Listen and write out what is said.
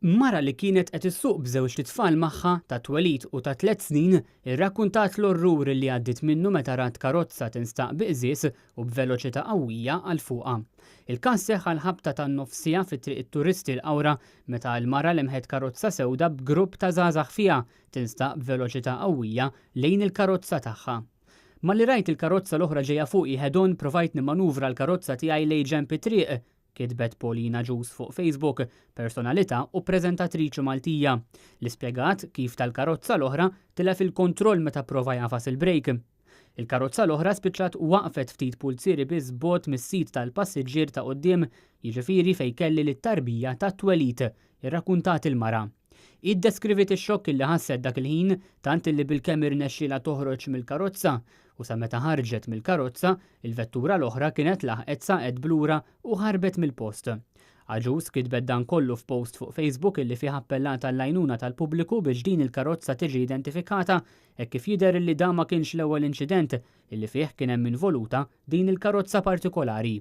Mara li kienet qed issuq b'żewġ tfal magħha ta' twelid u ta' 3 snin irrakkuntat l-orrur li għaddiet minnu meta rat karozza tinstaq biqżies u b'veloċità qawwija għal fuqha. Il-każ seħħ għal ħabta tan-nofsija fit-triq it-turisti l-qawra meta l-mara lemħet karozza sewda b'grupp ta' żgħażagħ fiha tinstaq b'veloċità qawwija lejn il-karozza tagħha. Malli rajt il-karozza l-oħra ġejja fuqi ħedon provajt nimmanuvra l-karozza tiegħi lejn ġenb it-triq, kitbet Paulina Ġus fuq Facebook, personalità u preżentatriċi Maltija, li spjegat kif tal-karozza l-oħra tilef il-kontroll meta prova jafas il-brejk. Il-karozza l-oħra spiċċat waqfet ftit pulzieri biss bogħod mis-sit tal-passiġġier ta' quddiem, jiġifieri fejn kelli lit-tarbija ta' twelid, irrakkuntat il-mara. Iddeskrivit ix-xokk li ħasset dak il-ħin tant li bil-kemm irnexxielha toħroġ mill-karozza u sa meta ħarġet mill-karozza, il-vettura l-oħra kienet laħqet saqet blura u ħarbet mill-post. Ġus kitbet dan kollu f'post fuq Facebook illi fih appellata għall-għajnuna tal-pubbliku biex din il-karozza tiġi identifikata hekk kif jidher li dan ma kienx l-ewwel inċident illi fih kien hemm involuta din il-karozza partikolari.